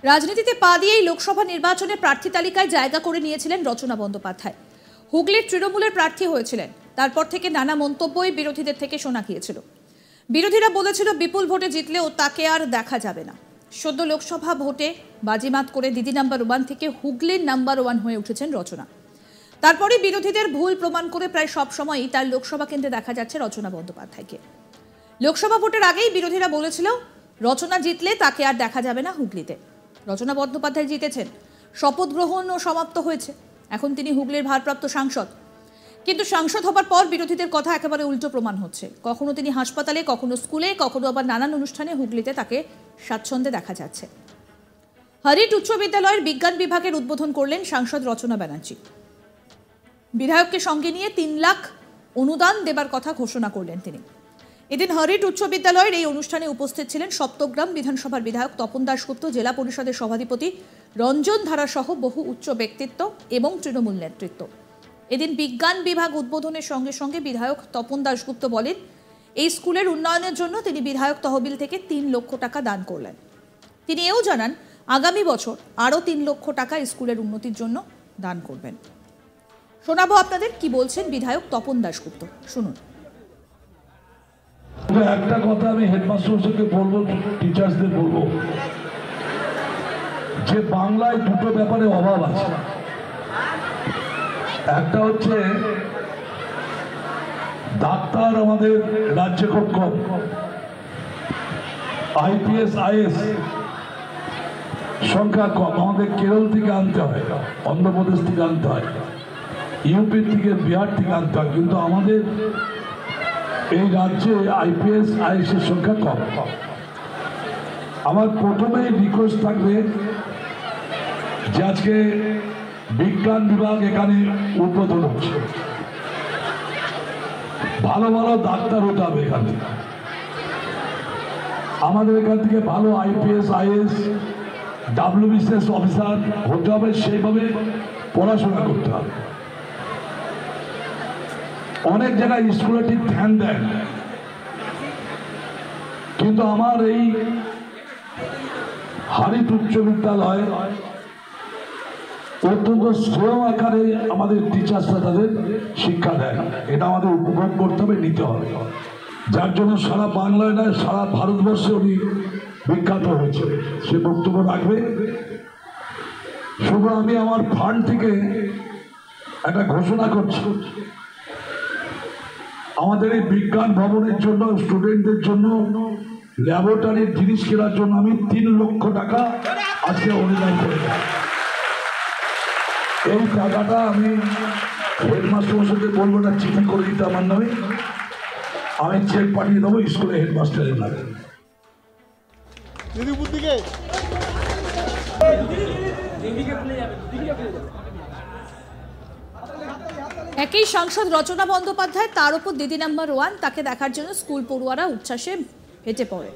রাজনীতিতে পা দিয়েই লোকসভা নির্বাচনে প্রার্থী তালিকায় জায়গা করে নিয়েছিলেন রচনা বন্দ্যোপাধ্যায়। হুগলির তৃণমূলের প্রার্থী হয়েছিলেন। তারপর থেকে নানা মন্তব্যই বিরোধীদের থেকে শোনা গিয়েছিল। বিরোধীরা বলেছিল বিপুল ভোটে জিতলেও তাকে আর দেখা যাবে না। সদ্য লোকসভা ভোটে বাজিমাত করে দিদি নাম্বার 1 থেকে হুগলির নাম্বার 1 হয়ে উঠেছেন রচনা। তারপরে বিরোধীদের ভুল প্রমাণ করে প্রায় সব সময়ই তার লোকসভা কেন্দ্রে দেখা যাচ্ছে রচনা বন্দ্যোপাধ্যায়কে। লোকসভা ভোটের আগেই বিরোধীরা বলেছিল রচনা জিতলে তাকে আর দেখা যাবে না হুগলিতে। রচনা বন্দ্যোপাধ্যায় জিতেছেন, শপথ গ্রহণও সমাপ্ত হয়েছে। এখন তিনি হুগলির ভারপ্রাপ্ত সাংসদ। কিন্তু সাংসদ হবার পর বিরোধীদের কথা একেবারে উল্টো প্রমাণ হচ্ছে। কখনো তিনি হাসপাতালে, কখনো স্কুলে, কখনো আবার নানান অনুষ্ঠানে হুগলিতে তাকে স্বাচ্ছন্দ্যে দেখা যাচ্ছে। হরিট উচ্চ বিদ্যালয়ের বিজ্ঞান বিভাগের উদ্বোধন করলেন সাংসদ রচনা ব্যানার্জি। বিধায়ককে সঙ্গে নিয়ে 3 লাখ অনুদান দেবার কথা ঘোষণা করলেন তিনি। এদিন হরিট উচ্চ বিদ্যালয়ের এই অনুষ্ঠানে উপস্থিত ছিলেন সপ্তগ্রাম বিধানসভার বিধায়ক তপন দাশগুপ্ত, জেলা পরিষদের সভাধিপতি রঞ্জন ধারা সহ বহু উচ্চ ব্যক্তিত্ব এবং তৃণমূল নেতৃত্ব। এদিন বিজ্ঞান বিভাগ উদ্বোধনের সঙ্গে সঙ্গে বিধায়ক তপন দাশগুপ্ত বলেন, এই স্কুলের উন্নয়নের জন্য তিনি বিধায়ক তহবিল থেকে 3 লক্ষ টাকা দান করলেন। তিনি এও জানান আগামী বছর আরও 3 লক্ষ টাকা স্কুলের উন্নতির জন্য দান করবেন। শোনাবো আপনাদের কি বলছেন বিধায়ক তপন দাশগুপ্ত, শুনুন। একটা কথা আমি হেডমাস্টারকে বলবো, টিচার্সদের বলবো যে বাংলায় দুটো ব্যাপারে অভাব আছে। একটা হচ্ছে ডাক্তার আমাদের রাজ্যে খুব কম, আইপিএস আইএস সংখ্যা কম। আমাদের কেরল থেকে আনতে হয়, অন্ধ্রপ্রদেশ থেকে আনতে হয়, ইউপি থেকে, বিহার থেকে আনতে হয়। কিন্তু আমাদের এই রাজ্যে আইপিএস আইএস এর সংখ্যা কম। আমার প্রথমেই রিকোয়েস্ট থাকবে যে আজকে বিজ্ঞান বিভাগ এখানে উদ্বোধন হচ্ছে, ভালো ভালো ডাক্তার হতে হবে এখান থেকে। আমাদের এখান থেকে ভালো আইপিএস আইএস ডাব্লিউবিসিএস অফিসার হতে হবে, সেইভাবে পড়াশোনা করতে হবে। অনেক জায়গায় স্কুলে ঠিক ধ্যান দেন, কিন্তু আমার এই হরিট উচ্চ বিদ্যালয় অত্যন্ত স্লো আকারে আমাদের টিচার্সরা তাদের শিক্ষা দেয়। এটা আমাদের উপভোগ করতে হবে, নিতে হবে, যার জন্য সারা বাংলায় নয় সারা ভারতবর্ষে উনি বিখ্যাত হয়েছে। সে বক্তব্য রাখবে। শুধু আমি আমার ফান্ড থেকে একটা ঘোষণা করছি, আমাদের এই বিজ্ঞান ভবনের জন্য স্টুডেন্টদের জন্য ল্যাবরেটরির জিনিস কেনার জন্য আমি 3 লক্ষ টাকা আজকে অনুদান করে দেব। এই টাকাটা আমি হেডমাস্টার মশাইকে বলবো না, চিঠি করে দিতে আমার নামে, আমি চেক পাঠিয়ে দেবো স্কুলে হেডমাস্টারের নামে। একই সাংসদ রচনা বন্দ্যোপাধ্যায়, তার উপর দিদি নাম্বার 1, তাকে দেখার জন্য স্কুল পড়ুয়ারা উচ্ছ্বাসে হেঁটে পড়ে।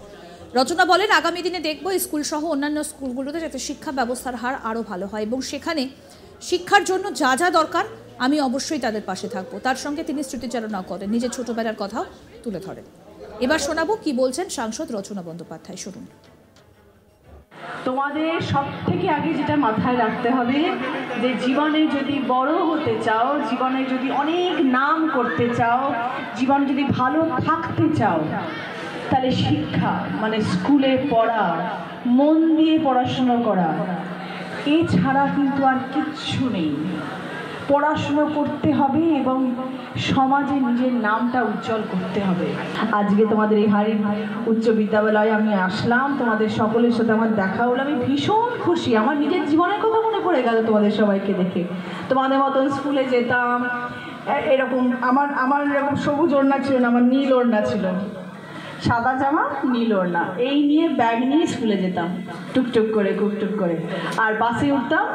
রচনা বলেন, আগামী দিনে দেখব স্কুল সহ অন্যান্য স্কুলগুলোতে যাতে শিক্ষা ব্যবস্থার হার আরও ভালো হয় এবং সেখানে শিক্ষার জন্য যা যা দরকার আমি অবশ্যই তাদের পাশে থাকবো। তার সঙ্গে তিনি স্মৃতিচারণা করেন, নিজের ছোটবেলার কথাও তুলে ধরেন। এবার শোনাবো কি বলছেন সাংসদ রচনা বন্দ্যোপাধ্যায়, শুনুন। তোমাদের সব থেকে আগে যেটা মাথায় রাখতে হবে যে জীবনে যদি বড় হতে চাও, জীবনে যদি অনেক নাম করতে চাও, জীবনে যদি ভালো থাকতে চাও, তাহলে শিক্ষা মানে স্কুলে পড়া, মন দিয়ে পড়াশুনো করা, এছাড়া কিন্তু আর কিচ্ছু নেই। পড়াশুনো করতে হবে এবং সমাজে নিজের নামটা উজ্জ্বল করতে হবে। আজকে তোমাদের এই হরিট উচ্চ বিদ্যালয়ে আমি আসলাম, তোমাদের সকলের সাথে আমার দেখা হলো, আমি ভীষণ খুশি। আমার নিজের জীবনের কথা মনে পড়ে গেল তোমাদের সবাইকে দেখে। তোমাদের মতন স্কুলে যেতাম, এরকম আমার এরকম সবুজ ওড়না ছিল না, আমার নীল ওড়না ছিল, সাদা জামা নীল ওড়না, এই নিয়ে ব্যাগ নিয়ে স্কুলে যেতাম টুকটুক করে কুকটুক করে। আর বাসে উঠতাম,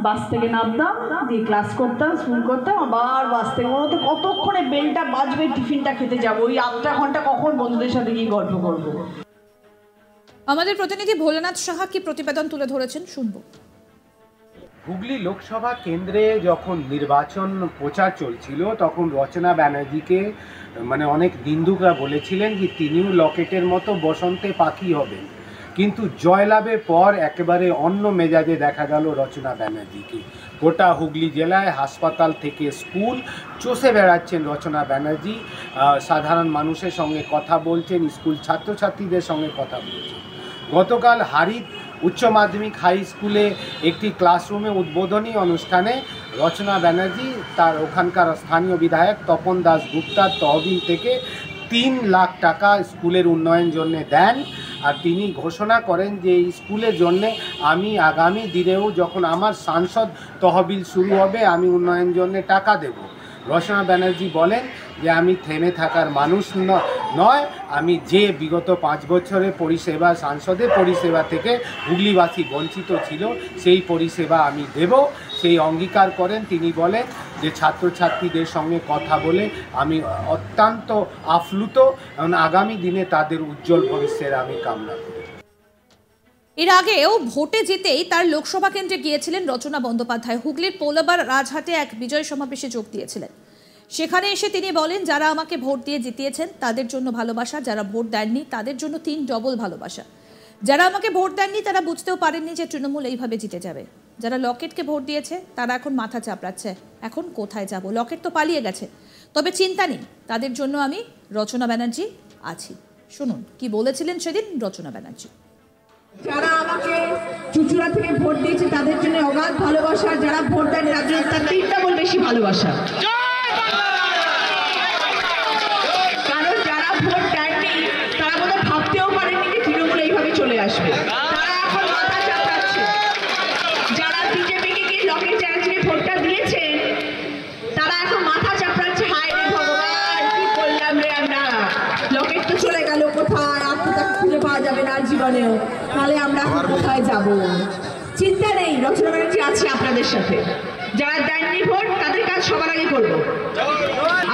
বাস থেকে নামতাম, দিয়ে ক্লাস করতাম, স্কুল করতাম, আবার বাস থেকে মনে কতক্ষণে বেলটা বাজবে, টিফিনটা খেতে যাবো, ওই 8টা ঘন্টা কখন বন্ধুদের সাথে গিয়ে গল্প করবো। আমাদের প্রতিনিধি ভোলানাথ সাহা কি প্রতিবেদন তুলে ধরেছেন, শুনবো। হুগলি লোকসভা কেন্দ্রে যখন নির্বাচন প্রচার চলছিল তখন রচনা ব্যানার্জিকে অনেক নিন্দুকরা বলেছিলেন যে তিনিও লকেটের মতো বসন্তে পাখি হবেন। কিন্তু জয়লাভের পর একেবারে অন্য মেজাজে দেখা গেল রচনা ব্যানার্জিকে। গোটা হুগলি জেলায় হাসপাতাল থেকে স্কুল চষে বেড়াচ্ছেন রচনা ব্যানার্জি, সাধারণ মানুষের সঙ্গে কথা বলছেন, স্কুল ছাত্রছাত্রীদের সঙ্গে কথা বলছেন। গতকাল হারিদ উচ্চ মাধ্যমিক হাই স্কুলে একটি ক্লাসরুমে উদ্বোধনী অনুষ্ঠানে রচনা ব্যানার্জি তার ওখানকার স্থানীয় বিধায়ক তপন দাস গুপ্তার তহবিল থেকে 3 লাখ টাকা স্কুলের উন্নয়ন জন্য দেন। আর তিনি ঘোষণা করেন যে এই স্কুলের জন্যে আমি আগামী দিনেও যখন আমার সাংসদ তহবিল শুরু হবে আমি উন্নয়ন জন্য টাকা দেব। রচনা ব্যানার্জি বলেন যে আমি থেমে থাকার মানুষ নয়, আমি যে বিগত 5 বছরে পরিষেবা সাংসদের পরিষেবা থেকে হুগলিবাসী বঞ্চিত ছিল সেই পরিষেবা আমি দেব, সেই অঙ্গীকার করেন। তিনি বলেন যে ছাত্রছাত্রীদের সঙ্গে কথা বলে আমি অত্যন্ত আপ্লুত, আগামী দিনে তাদের উজ্জ্বল ভবিষ্যের আমি কামনা করি। এর আগেও ভোটে জিতেই তার লোকসভা কেন্দ্রে গিয়েছিলেন রচনা বন্দ্যোপাধ্যায়। হুগলির পোলাবার রাজহাটে এক বিজয় সমাবেশে যোগ দিয়েছিলেন। সেখানে এসে তিনি বলেন, যারা আমাকে ভোট দিয়ে জিতিয়েছেন তাদের জন্য ভালোবাসা, যারা ভোট দেননি তাদের জন্য 3 ডবল ভালোবাসা। যারা আমাকে ভোট দেননি তারা বুঝতেও পারেননি যে তৃণমূল এইভাবে জিতে যাবে। যারা লকেটকে ভোট দিয়েছে তারা এখন মাথা চাপড়াচ্ছে, এখন কোথায় যাব, লকেট তো পালিয়ে গেছে। তবে চিন্তা নেই, তাদের জন্য আমি রচনা ব্যানার্জি আছি। শুনুন কি বলেছিলেন সেদিন রচনা ব্যানার্জি। যারা আমাকে চুচুড়া থেকে ভোট দিয়েছে তাদের জন্য অগাধ ভালোবাসা, যারা ভোট দেন তার জন্য তার 3 ডবল বেশি ভালোবাসা। কারণ যারা ভোট দেননি তারা বোধহয় ভাবতেও পারেননি যে তৃণমূল এইভাবে চলে আসবে। তারা এখন মাথা চাপড়াচ্ছে। যারা বিজেপিকে গিয়ে লকেট চ্যাটার্জিকে ভোটটা দিয়েছে তারা এখন মাথা চাপড়াচ্ছে, হায় রে ভগবান কি করলাম রে আমরা, লকেট তো চলে গেল কোথায়, আর তো তাকে খুঁজে পাওয়া যাবে না জীবনেও, তাহলে আমরা এখন কোথায় যাব। চিন্তা নেই, রচনা ব্যানার্জি আছে আপনাদের সাথে। যারা দেননি ভোট তাদের কাজ সবার আগে করবো।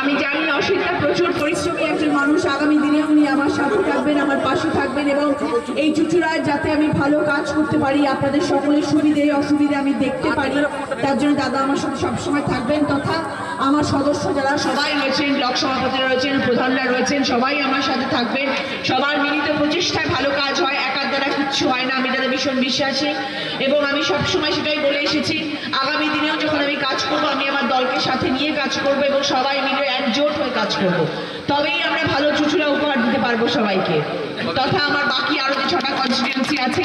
আমি জানি অসিতদা প্রচুর পরিশ্রমী একজন মানুষ, আগামী দিনে উনি আমার সাথে থাকবেন, আমার পাশে থাকবেন এবং এই চুচুড়ায় যাতে আমি ভালো কাজ করতে পারি, আপনাদের সকলের সুবিধে অসুবিধে আমি দেখতে পারি, তার জন্য দাদা আমার সাথে সবসময় থাকবেন। তথা আমার সদস্য যারা সবাই রয়েছেন, ব্লক সভাপতিরা রয়েছেন, প্রধানরা রয়েছেন, সবাই আমার সাথে থাকবেন। সবার মিলিত প্রচেষ্টায় ভালো কাজ হয়, একার দ্বারা কিচ্ছু হয় না, আমি তাদের ভীষণ বিশ্বাসী এবং আমি সবসময় সেটাই বলে এসেছি। আগামী দিনেও যখন আমি কাজ করব আমি আমার দলকে সাথে নিয়ে কাজ করব এবং সবাই মিলে একজোট হয়ে কাজ করব, তবেই আমরা ভালো চুচুড়া উপহার দিতে পারবো সবাইকে। তথা আমার বাকি আরো যে 6টা কনস্টিটিউয়েন্সি আছে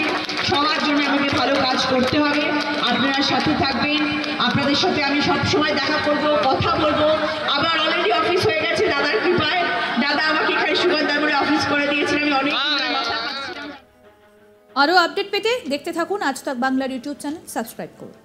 সবার জন্য আমাকে ভালো কাজ করতে হবে। আপনারা সাথে থাকবেন, আপনাদের সাথে আমি সবসময় দেখা করব, কথা বলবো। আবার অলরেডি অফিস হয়ে গেছে দাদার কৃপায়, দাদা আমাকে এখানে সুগন্ধার মোড়ে অফিস করে দিয়েছেন, আমি অনেক আরও আপডেট পেতে দেখতে থাকুন আজ তাক বাংলার ইউটিউব চ্যানেল, সাবস্ক্রাইব করুন।